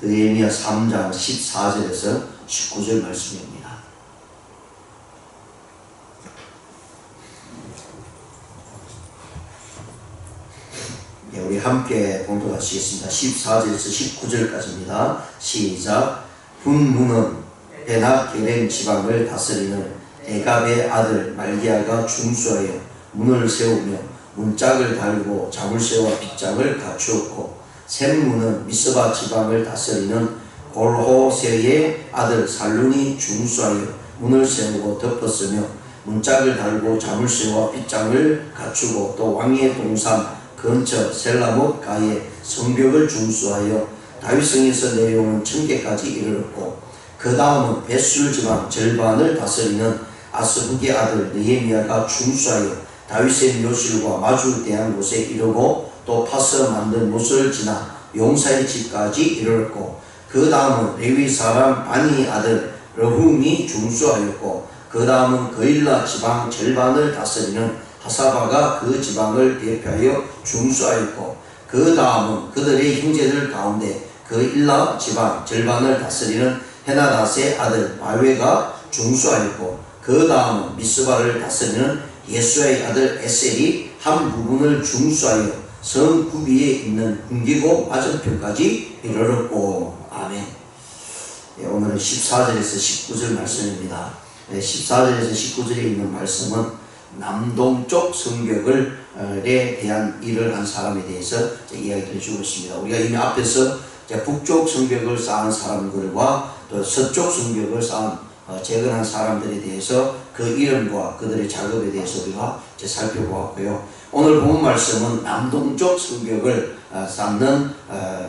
느헤미야 3장 14절에서 19절 말씀입니다. 우리 함께 봉독 하시겠습니다. 14절에서 19절까지입니다. 시작. 분문은 베나게렘 지방을 다스리는 에갑의 아들 말기야가 중수하여 문을 세우며 문짝을 달고 자물쇠와 빗장을 갖추었고, 샘문은 미스바 지방을 다스리는 골호세의 아들 살룬이 중수하여 문을 세우고 덮었으며 문짝을 달고 자물쇠와 빗장을 갖추고, 또 왕의 동산 근처 셀라못 가에 성벽을 중수하여 다윗성에서 내려오는 청계까지 이르렀고, 그 다음은 벳술 지방 절반을 다스리는 아스북의 아들 느헤미야가 중수하여 다윗의 묘실과 마주대한 곳에 이르고, 또 파서 만든 못을 지나 용사의 집까지 이르렀고, 그 다음은 레위 사람 바니 아들 러훔이 중수하였고, 그 다음은 거일라 지방 절반을 다스리는 하사바가 그 지방을 대표하여 중수하였고, 그 다음은 그들의 형제들 가운데 거일라 지방 절반을 다스리는 헤나닷의 아들 바웨가 중수하였고, 그 다음은 미스바를 다스리는 예수의 아들 에셀이 한 부분을 중수하여 성 구비에 있는 궁기고 맞은편까지 이르렀고. 아멘. 오늘은 14절에서 19절 말씀입니다. 14절에서 19절에 있는 말씀은 남동쪽 성벽에 대한 일을 한 사람에 대해서 이야기를 해주고 있습니다. 우리가 이미 앞에서 북쪽 성벽을 쌓은 사람들과 또 서쪽 성벽을 쌓은 재건한 사람들에 대해서 그 이름과 그들의 작업에 대해서 우리가 살펴보았고요. 오늘 본 말씀은 남동쪽 성벽을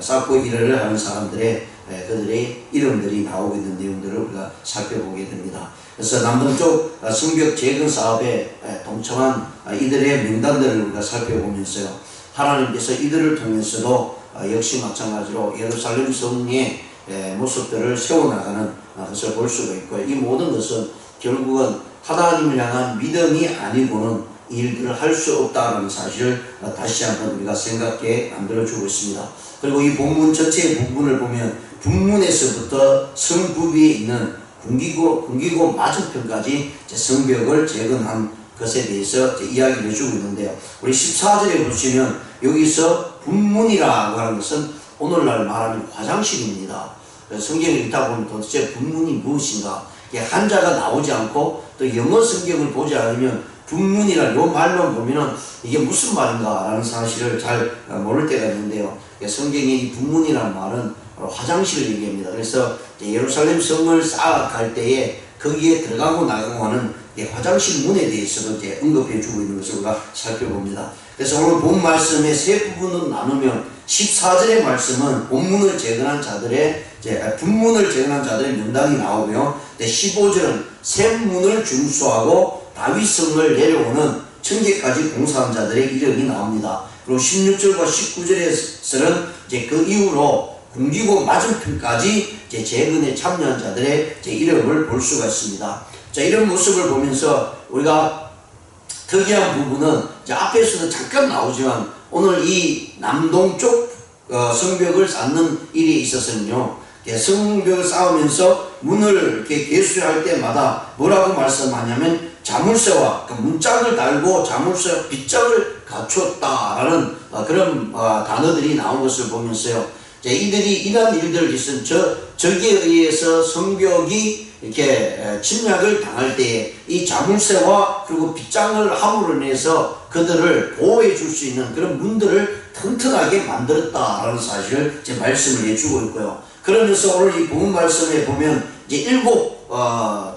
쌓고 일을 하는 사람들의 그들의 이름들이 나오고 있는 내용들을 우리가 살펴보게 됩니다. 그래서 남동쪽 성벽 재건 사업에 동참한 이들의 명단들을 우리가 살펴보면서요, 하나님께서 이들을 통해서도 역시 마찬가지로 예루살렘 성의 모습들을 세워나가는 것을 볼 수가 있고요. 이 모든 것은 결국은 하나님을 향한 믿음이 아니고는 이 일들을 할 수 없다는 사실을 다시 한번 우리가 생각해 만들어주고 있습니다. 그리고 이 본문 전체의 부분을 보면 북문에서부터 성부비에 있는 궁기고 맞은편까지 성벽을 재건한 것에 대해서 이야기를 해주고 있는데요. 우리 14절에 보시면 여기서 분문이라고 하는 것은 오늘날 말하는 화장실입니다. 성경을 읽다 보면 도대체 분문이 무엇인가, 한자가 나오지 않고 또 영어 성경을 보지 않으면 분문이라는 요 말만 보면은 이게 무슨 말인가 라는 사실을 잘 모를 때가 있는데요. 성경의 이 분문이라는 말은 화장실을 얘기합니다. 그래서 예루살렘 성을 쌓아갈 때에 거기에 들어가고 나가고 하는 화장실 문에 대해서도 언급해 주고 있는 것을 우리가 살펴봅니다. 그래서 오늘 본 말씀의 세 부분으로 나누면 14절의 말씀은 본문을 재건한 자들의 분문을 재건한 자들의 명단이 나오고요. 15절은 샘문을 중수하고 다윗성을 내려오는 청계까지 공사한 자들의 이름이 나옵니다. 그리고 16절과 19절에서는 그 이후로 궁기고 맞은편까지 재건에 참여한 자들의 이름을 볼 수가 있습니다. 자, 이런 모습을 보면서 우리가 특이한 부분은 앞에서도 잠깐 나오지만 오늘 이 남동쪽 성벽을 쌓는 일에 있어서는요, 성벽을 쌓으면서 문을 이렇게 개수할 때마다 뭐라고 말씀하냐면 자물쇠와 문짝을 달고 자물쇠와 빗장을 갖추었다라는 그런 단어들이 나온 것을 보면서요, 이들이 이러한 일들을 있은 저기에 의해서 성벽이 이렇게 침략을 당할 때에 이 자물쇠와 그리고 빗장을 함으로 인해서 그들을 보호해 줄 수 있는 그런 문들을 튼튼하게 만들었다라는 사실을 말씀을 해주고 있고요. 그러면서 오늘 이 본문 말씀에 보면 이제 7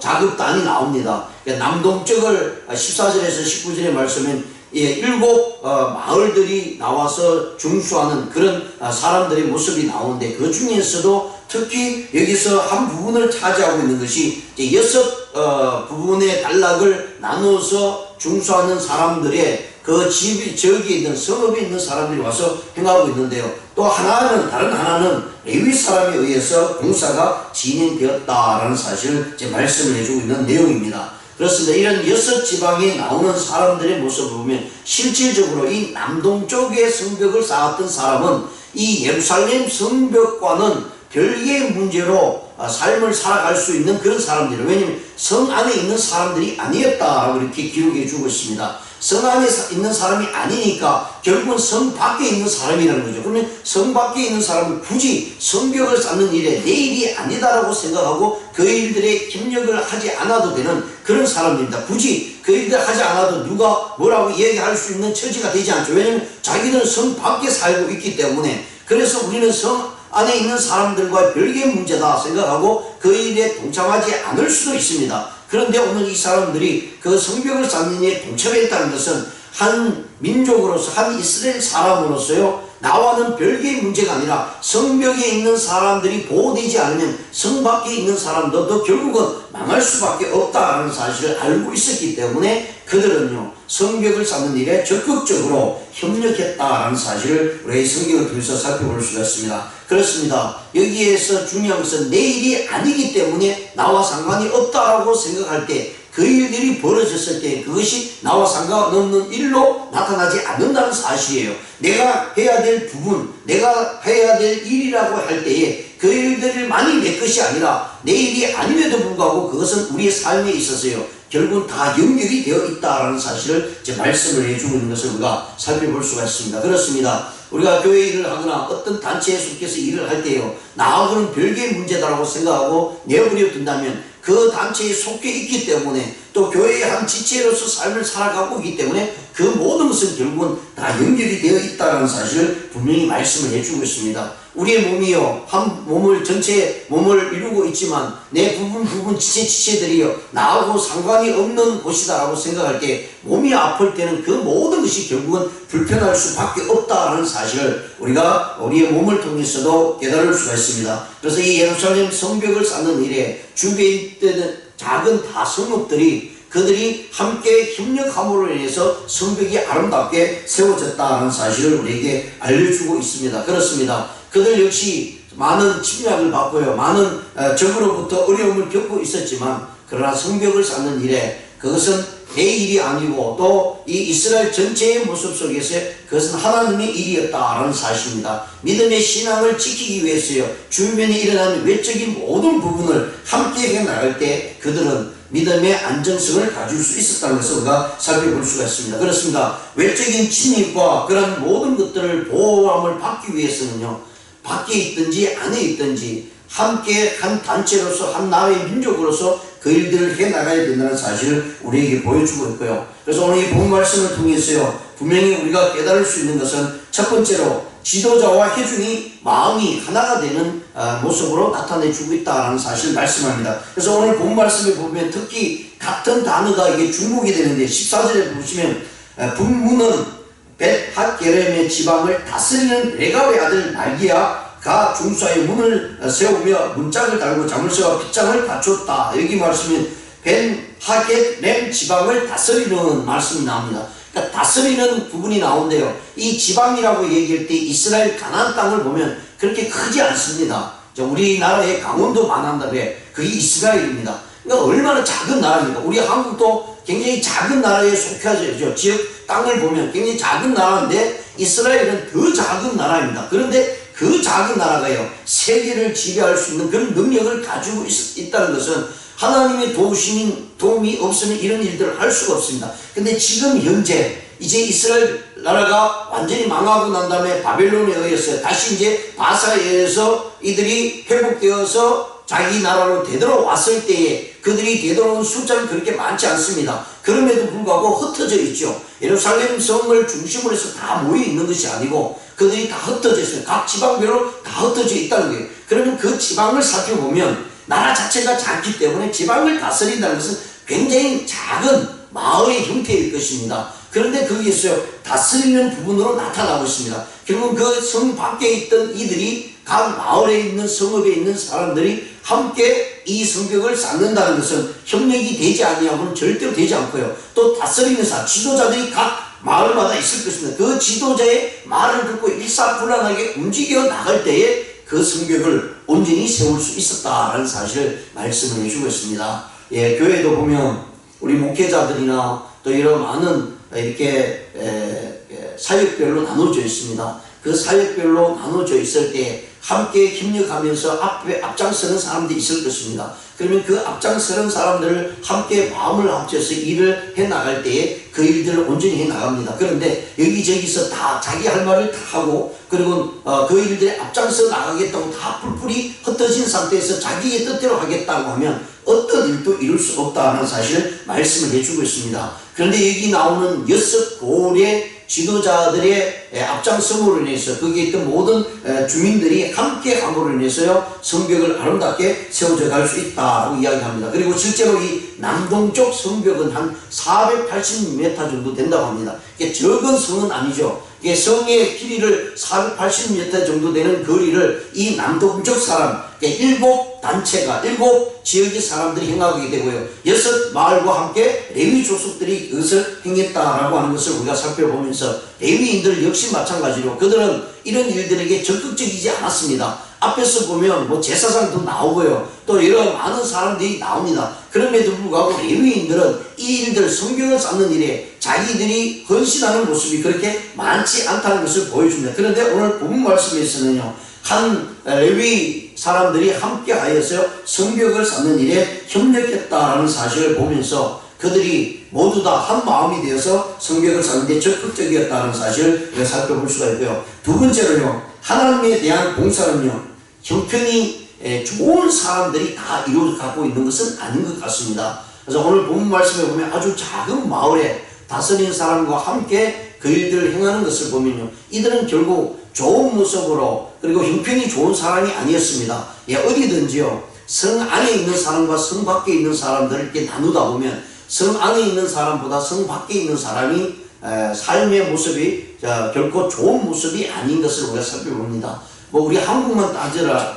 작업단이 나옵니다. 남동쪽을 14절에서 19절의 말씀은 7 마을들이 나와서 중수하는 그런 사람들의 모습이 나오는데, 그 중에서도 특히 여기서 한 부분을 차지하고 있는 것이 6 부분의 단락을 나누어서 중수하는 사람들의 그 집이 저기에 있는 성읍에 있는 사람들이 와서 행하고 있는데요. 또 다른 하나는 레위 사람에 의해서 공사가 진행되었다라는 사실을 말씀을 해주고 있는 내용입니다. 그렇습니다. 이런 6 지방에 나오는 사람들의 모습을 보면 실질적으로 이 남동쪽의 성벽을 쌓았던 사람은 이 예루살렘 성벽과는 별개의 문제로 삶을 살아갈 수 있는 그런 사람들이에요. 왜냐하면 성 안에 있는 사람들이 아니었다라고 이렇게 기록해 주고 있습니다. 성 안에 있는 사람이 아니니까 결국은 성 밖에 있는 사람이라는 거죠. 그러면 성 밖에 있는 사람은 굳이 성벽을 쌓는 일에 내 일이 아니다라고 생각하고 그 일들에 협력을 하지 않아도 되는 그런 사람들입니다. 굳이 그 일들 하지 않아도 누가 뭐라고 얘기할 수 있는 처지가 되지 않죠. 왜냐하면 자기들은 성 밖에 살고 있기 때문에. 그래서 우리는 성 안에 있는 사람들과 별개의 문제다 생각하고 그 일에 동참하지 않을 수도 있습니다. 그런데 오늘 이 사람들이 그 성벽을 쌓는 일에 동참했다는 것은 한 민족으로서 한 이스라엘 사람으로서요, 나와는 별개의 문제가 아니라 성벽에 있는 사람들이 보호되지 않으면 성 밖에 있는 사람들도 결국은 망할 수밖에 없다는 사실을 알고 있었기 때문에 그들은요, 성벽을 쌓는 일에 적극적으로 협력했다라는 사실을 우리 성경을 통해서 살펴볼 수가 있습니다. 그렇습니다. 여기에서 중요한 것은 내 일이 아니기 때문에 나와 상관이 없다라고 생각할 때 그 일들이 벌어졌을 때 그것이 나와 상관없는 일로 나타나지 않는다는 사실이에요. 내가 해야 될 부분, 내가 해야 될 일이라고 할 때에 그 일들만이 내 것이 아니라 내 일이 아님에도 불구하고 그것은 우리의 삶에 있어서요, 결국은 다 연결이 되어 있다라는 사실을 제 말씀을 해주고 있는 것을 우리가 살펴볼 수가 있습니다. 그렇습니다. 우리가 교회 일을 하거나 어떤 단체에 속해서 일을 할 때요, 나하고는 별개의 문제다라고 생각하고 내버려 둔다면 그 단체에 속해 있기 때문에 또 교회의 한 지체로서 삶을 살아가고 있기 때문에 그 모든 것은 결국은 다 연결이 되어 있다는 사실을 분명히 말씀을 해주고 있습니다. 우리의 몸이요, 한 몸을 전체 몸을 이루고 있지만 내 부분 지체들이요, 나하고 상관이 없는 곳이다라고 생각할 때 몸이 아플 때는 그 모든 것이 결국은 불편할 수밖에 없다는 사실을 우리가 우리의 몸을 통해서도 깨달을 수가 있습니다. 그래서 이 예루살렘 성벽을 쌓는 일에 주변에 있던 작은 다성읍들이 그들이 함께 협력함으로 인해서 성벽이 아름답게 세워졌다는 사실을 우리에게 알려주고 있습니다. 그렇습니다. 그들 역시 많은 침략을 받고요, 많은 적으로부터 어려움을 겪고 있었지만 그러나 성벽을 쌓는 일에 그것은 내 일이 아니고 또 이 이스라엘 전체의 모습 속에서 그것은 하나님의 일이었다라는 사실입니다. 믿음의 신앙을 지키기 위해서요, 주변에 일어나는 외적인 모든 부분을 함께 해나갈 때 그들은 믿음의 안정성을 가질 수 있었다는 것을 우리가 살펴볼 수가 있습니다. 그렇습니다. 외적인 침입과 그런 모든 것들을 보호함을 받기 위해서는요, 밖에 있든지 안에 있든지 함께 한 단체로서 한 나라의 민족으로서 그 일들을 해나가야 된다는 사실을 우리에게 보여주고 있고요. 그래서 오늘 이 본 말씀을 통해서요, 분명히 우리가 깨달을 수 있는 것은 첫 번째로 지도자와 회중이 마음이 하나가 되는 모습으로 나타내주고 있다는 사실을 말씀합니다. 그래서 오늘 본 말씀에 보면 특히 같은 단어가 이게 중복이 되는데 14절에 보시면 분문은 벳핫게렘의 지방을 다스리는 레갑의 아들 말기야 가 중수하여 문을 세우며 문짝을 달고 자물쇠와 빗장을 갖췄다. 여기 말씀은 벳하겟렘 지방을 다스리는 말씀이 나옵니다. 그러니까 다스리는 부분이 나오는데요, 이 지방이라고 얘기할 때 이스라엘 가나안 땅을 보면 그렇게 크지 않습니다. 우리나라에 강원도 만한다에 그게 이스라엘입니다. 그러니까 얼마나 작은 나라입니까? 우리 한국도 굉장히 작은 나라에 속해져 지역 땅을 보면 굉장히 작은 나라인데 이스라엘은 더 작은 나라입니다. 그런데 그 작은 나라가요, 세계를 지배할 수 있는 그런 능력을 가지고 있다는 것은 하나님의 도움이 없으면 이런 일들을 할 수가 없습니다. 근데 지금 현재 이제 이스라엘 나라가 완전히 망하고 난 다음에 바벨론에 의해서 다시 이제 바사에 의해서 이들이 회복되어서 자기 나라로 되돌아왔을 때에 그들이 되돌아온 숫자는 그렇게 많지 않습니다. 그럼에도 불구하고 흩어져 있죠. 예루살렘 성을 중심으로 해서 다 모여 있는 것이 아니고 그들이 다 흩어져 있어요. 각 지방별로 다 흩어져 있다는 거예요. 그러면 그 지방을 살펴보면 나라 자체가 작기 때문에 지방을 다스린다는 것은 굉장히 작은 마을의 형태일 것입니다. 그런데 거기에서 다스리는 부분으로 나타나고 있습니다. 결국 그 성 밖에 있던 이들이 각 마을에 있는 성읍에 있는 사람들이 함께 이 성벽을 쌓는다는 것은 협력이 되지 아니하고는 절대로 되지 않고요. 또 다스리는 지도자들이 각 마을마다 있을 것입니다. 그 지도자의 말을 듣고 일사불란하게 움직여 나갈 때에 그 성벽을 온전히 세울 수 있었다라는 사실을 말씀을 해주고 있습니다. 예, 교회도 보면 우리 목회자들이나 또 이런 많은 이렇게 사역별로 나눠져 있습니다. 그 사역별로 나눠져 있을 때 함께 협력하면서 앞장서는 사람들이 있을 것입니다. 그러면 그 앞장서는 사람들을 함께 마음을 합쳐서 일을 해나갈 때에 그 일들을 온전히 해나갑니다. 그런데 여기저기서 다 자기 할 말을 다 하고 그리고 그 일들에 앞장서 나가겠다고 다 뿔뿔이 흩어진 상태에서 자기의 뜻대로 하겠다고 하면 어떤 일도 이룰 수 없다는 사실을 말씀을 해주고 있습니다. 그런데 여기 나오는 6고을의 지도자들의 앞장섬으로 인해서 거기에 있던 모든 주민들이 함께 함으로 인해서요 성벽을 아름답게 세워져 갈 수 있다고 이야기합니다. 그리고 실제로 이 남동쪽 성벽은 한 480m 정도 된다고 합니다. 이게 적은 성은 아니죠. 이게 성의 길이를 480m 정도 되는 거리를 이 남동쪽 사람 7단체가 7지역의 사람들이 행하게 되고요 6마을과 함께 레위 족속들이 그것을 행했다라고 하는 것을 우리가 살펴보면서 레위인들 역시 마찬가지로 그들은 이런 일들에게 적극적이지 않았습니다. 앞에서 보면 뭐 제사장도 나오고요 또 여러 많은 사람들이 나옵니다. 그럼에도 불구하고 레위인들은 이 일들 성경을 쌓는 일에 자기들이 헌신하는 모습이 그렇게 많지 않다는 것을 보여줍니다. 그런데 오늘 본문 말씀에서는요 한 레위 사람들이 함께 하여서 성벽을 쌓는 일에 협력했다라는 사실을 보면서 그들이 모두 다 한 마음이 되어서 성벽을 쌓는 데 적극적이었다는 사실을 우리가 살펴볼 수가 있고요. 두 번째로요 하나님에 대한 봉사는요 형편이 좋은 사람들이 다 이루어 갖고 있는 것은 아닌 것 같습니다. 그래서 오늘 본문 말씀에 보면 아주 작은 마을에 다스린 사람과 함께 그 일들을 행하는 것을 보면요 이들은 결국 좋은 모습으로 그리고 형편이 좋은 사람이 아니었습니다. 어디든지요 성 안에 있는 사람과 성 밖에 있는 사람들을 이렇게 나누다 보면 성 안에 있는 사람보다 성 밖에 있는 사람이 삶의 모습이 결코 좋은 모습이 아닌 것을 우리가 살펴봅니다. 뭐 우리 한국만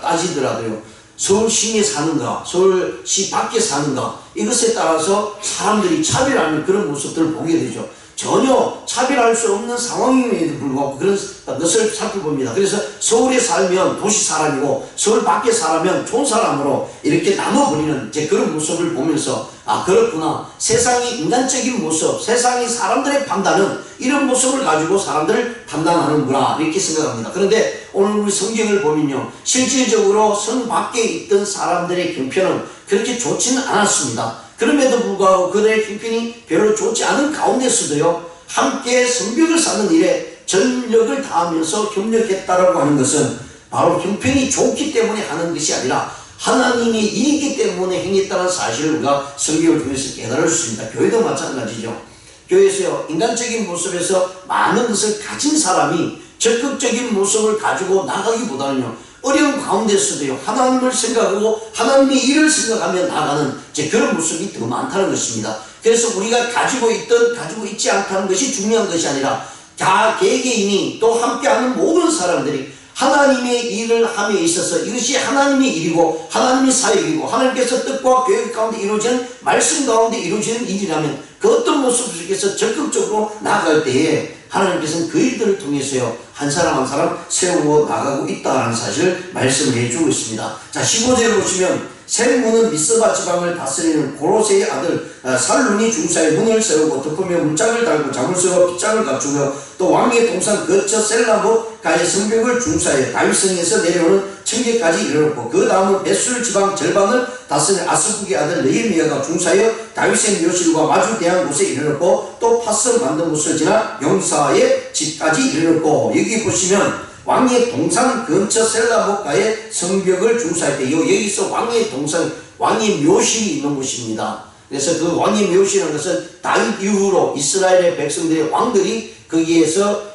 따지더라도요 서울 시내 사는가 서울시 밖에 사는가 이것에 따라서 사람들이 차별하는 그런 모습들을 보게 되죠. 전혀 차별할 수 없는 상황임에도 불구하고 그런 것을 살펴봅니다. 그래서 서울에 살면 도시 사람이고 서울 밖에 살면 촌 사람으로 이렇게 나눠버리는 그런 모습을 보면서 아 그렇구나 세상이 인간적인 모습 세상이 사람들의 판단은 이런 모습을 가지고 사람들을 판단하는구나 이렇게 생각합니다. 그런데 오늘 우리 성경을 보면요 실질적으로 성 밖에 있던 사람들의 형편은 그렇게 좋지는 않았습니다. 그럼에도 불구하고 그들의 형편이 별로 좋지 않은 가운데서도요 함께 성벽을 쌓는 일에 전력을 다하면서 협력했다라고 하는 것은 바로 형편이 좋기 때문에 하는 것이 아니라 하나님의 일이기 때문에 행했다는 사실을 우리가 성경을 통해서 깨달을 수 있습니다. 교회도 마찬가지죠. 교회에서요 인간적인 모습에서 많은 것을 가진 사람이 적극적인 모습을 가지고 나가기보다는요 어려운 가운데서도요 하나님을 생각하고 하나님의 일을 생각하며 나가는 그런 모습이 더 많다는 것입니다. 그래서 우리가 가지고 있든 가지고 있지 않다는 것이 중요한 것이 아니라 다 개개인이 또 함께하는 모든 사람들이 하나님의 일을 함에 있어서 이것이 하나님의 일이고 하나님의 사역이고 하나님께서 뜻과 계획 가운데 이루어지는 말씀 가운데 이루어지는 일이라면 그 어떤 모습 속에서 적극적으로 나아갈 때에 하나님께서는 그 일들을 통해서요 한 사람 한 사람 세우고 나가고 있다는 사실을 말씀을 해주고 있습니다. 자 15절을 보시면 셈문은 미스바 지방을 다스리는 고로세의 아들 살룬이 중사의 문을 세우고 덮으며 문짝을 달고 자물쇠와 빗장을 갖추며 또 왕의 동산 거처 셀라못가의 성벽을 중사해 다윗성에서 내려오는 청계까지 이르렀고 그 다음은 베술 지방 절반을 다스리는 아스북의 아들 느헤미야가 중사하여 다윗의 묘실과 마주 대한 곳에 이르렀고 또 파스 만든 곳을 지나 용사의 집까지 이르렀고 여기 보시면 왕의 동산 근처 셀라못가의 성벽을 중사했대요. 여기서 왕의 동산, 왕의 묘실이 있는 곳입니다. 그래서 그 왕의 묘실이라는 것은 다윗 이후로 이스라엘의 백성들의 왕들이 거기에서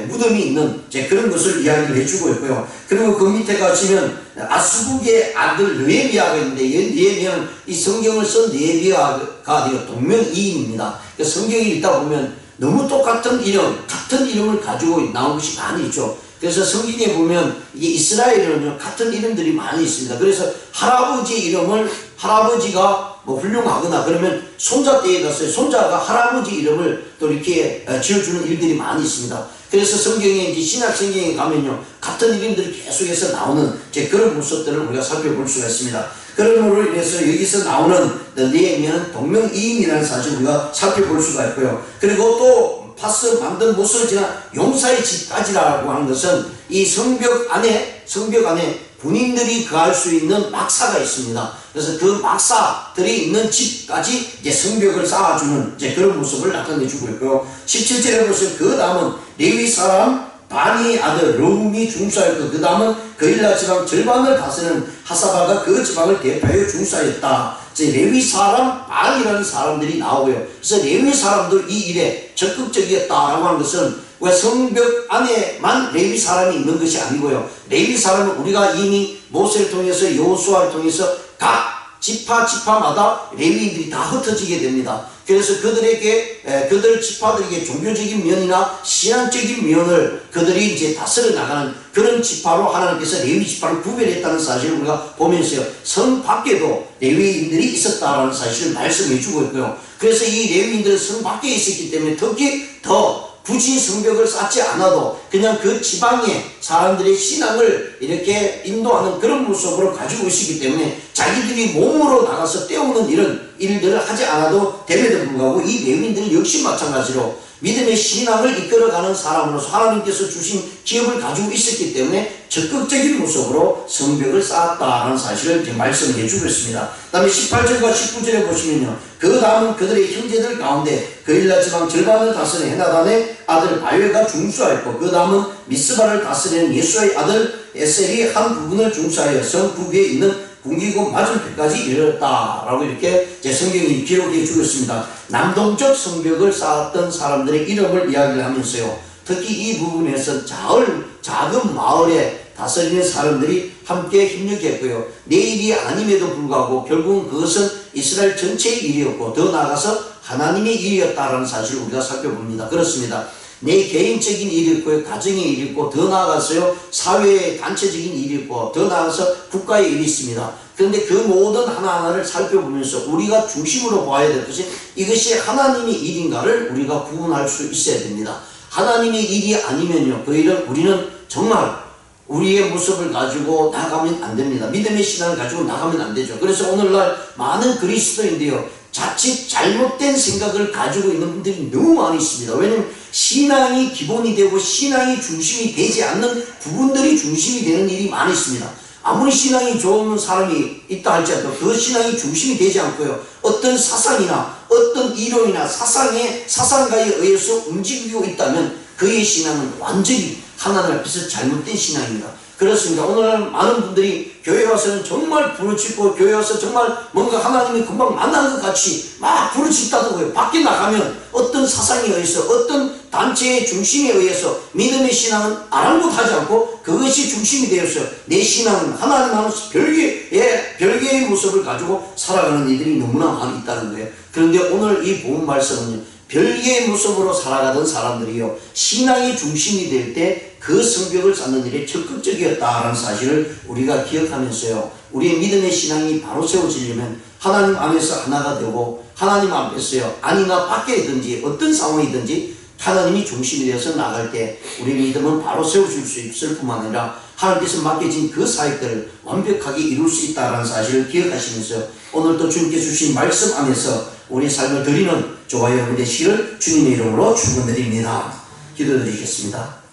무덤이 있는 그런 것을 이야기를 해주고 있고요. 그리고 그 밑에 가시면 아스북의 아들 느헤미야가 있는데 이 느헤미야는 이 성경을 쓴 느헤미야가 동명이인입니다. 성경이 읽다 보면 너무 똑같은 이름, 같은 이름을 가지고 나온 것이 많이 있죠. 그래서 성경에 보면 이게 이스라엘에는 같은 이름들이 많이 있습니다. 그래서 할아버지 이름을 할아버지가 뭐 훌륭하거나 그러면 손자 때에 가서 손자가 할아버지 이름을 또 이렇게 지어주는 일들이 많이 있습니다. 그래서 성경에 이제 신약 성경에 가면요 같은 이름들이 계속해서 나오는 그런 모습들을 우리가 살펴볼 수가 있습니다. 그러므로 인해서 여기서 나오는 느헤미야는 동명이인이라는 사실을 우리가 살펴볼 수가 있고요. 그리고 또 파스 만든 못을 지나 용사의 집까지라고 하는 것은 이 성벽 안에 군인들이 거할 수 있는 막사가 있습니다. 그래서 그 막사들이 있는 집까지 이제 성벽을 쌓아주는 이제 그런 모습을 나타내주고 있고요. 17절에 보시면 그 다음은 레위 사람 바니 아들 르훔이 중수하였고 그 다음은 거일라 지방 절반을 다스리는 하사바가 그 지방을 대표하여 중수하였다. 레위 사람 바니라는 사람들이 나오고요. 그래서 레위 사람도 이 일에 적극적이었다라고 하는 것은 왜 성벽 안에만 레위 사람이 있는 것이 아니고요. 레위 사람은 우리가 이미 모세를 통해서 여호수아를 통해서 각 지파마다 레위인들이 다 흩어지게 됩니다. 그래서 그들 지파들에게 종교적인 면이나 신앙적인 면을 그들이 이제 다스려 나가는 그런 지파로 하나님께서 레위 지파를 구별했다는 사실을 우리가 보면서요. 성 밖에도 레위인들이 있었다라는 사실을 말씀해 주고 있고요. 그래서 이 레위인들은 성 밖에 있었기 때문에 특히 더 굳이 성벽을 쌓지 않아도 그냥 그 지방의 사람들의 신앙을 이렇게 인도하는 그런 모습으로 가지고 있기 때문에 자기들이 몸으로 나가서 떼우는 이런 일들을 하지 않아도 됨에도 불구하고 이 레위인들은 역시 마찬가지로 믿음의 신앙을 이끌어가는 사람으로서 하나님께서 주신 기업을 가지고 있었기 때문에 적극적인 모습으로 성벽을 쌓았다라는 사실을 이제 말씀을 해주고 있습니다. 그 다음에 18절과 19절에 보시면요. 그 다음은 그들의 형제들 가운데 거일라 지방 절반을 다스리는 헤나단의 아들 바웨가 중수하였고 그 다음은 미스바를 다스리는 예수의 아들 에셀이 한 부분을 중수하여 성 북위에 있는 궁기고 맞은편까지 이르렀다라고 이렇게 제 성경이 기록해 주고 있습니다. 남동쪽 성벽을 쌓았던 사람들의 이름을 이야기를 하면서요. 특히 이 부분에서 작은 마을에 다스리는 사람들이 함께 협력했고요. 내 일이 아님에도 불구하고 결국은 그것은 이스라엘 전체의 일이었고 더 나아가서 하나님의 일이었다라는 사실을 우리가 살펴봅니다. 그렇습니다. 내 개인적인 일이 있고요. 가정의 일이 있고 더 나아가서요. 사회의 단체적인 일이 있고 더 나아가서 국가의 일이 있습니다. 그런데 그 모든 하나하나를 살펴보면서 우리가 중심으로 봐야 될 것이 이것이 하나님의 일인가를 우리가 구분할 수 있어야 됩니다. 하나님의 일이 아니면요. 그 일은 우리는 정말 우리의 모습을 가지고 나가면 안 됩니다. 믿음의 신앙을 가지고 나가면 안 되죠. 그래서 오늘날 많은 그리스도인데요. 자칫 잘못된 생각을 가지고 있는 분들이 너무 많이 있습니다. 왜냐하면 신앙이 기본이 되고 신앙이 중심이 되지 않는 부분들이 중심이 되는 일이 많이 있습니다. 아무리 신앙이 좋은 사람이 있다 할지라도 그 신앙이 중심이 되지 않고요. 어떤 사상이나 어떤 이론이나 사상가에 의해서 움직이고 있다면 그의 신앙은 완전히 하나님 앞에서 잘못된 신앙입니다. 그렇습니다. 오늘 많은 분들이 교회 와서는 정말 부르짖고 교회 와서 정말 뭔가 하나님이 금방 만난 것 같이 막 부르짖다더고요. 밖에 나가면 어떤 사상에 의해서 어떤 단체의 중심에 의해서 믿음의 신앙은 아랑곳하지 않고 그것이 중심이 되어서 내 신앙은 하나님하고 별개의 모습을 가지고 살아가는 이들이 너무나 많이 있다는 거예요. 그런데 오늘 이 복음 말씀은요. 별개의 모습으로 살아가던 사람들이요. 신앙이 중심이 될 때 그 성벽을 쌓는 일에 적극적이었다라는 사실을 우리가 기억하면서요. 우리의 믿음의 신앙이 바로 세워지려면 하나님 안에서 하나가 되고 하나님 앞에서요. 안이나 밖에든지 어떤 상황이든지 하나님이 중심이 되어서 나갈 때 우리의 믿음은 바로 세워질 수 있을 뿐만 아니라 하나님께서 맡겨진 그 사역들을 완벽하게 이룰 수 있다는 사실을 기억하시면서 오늘도 주님께 주신 말씀 안에서 우리 삶을 드리는 저와 여러분의 되시기를 주님의 이름으로 축원드립니다. 기도드리겠습니다.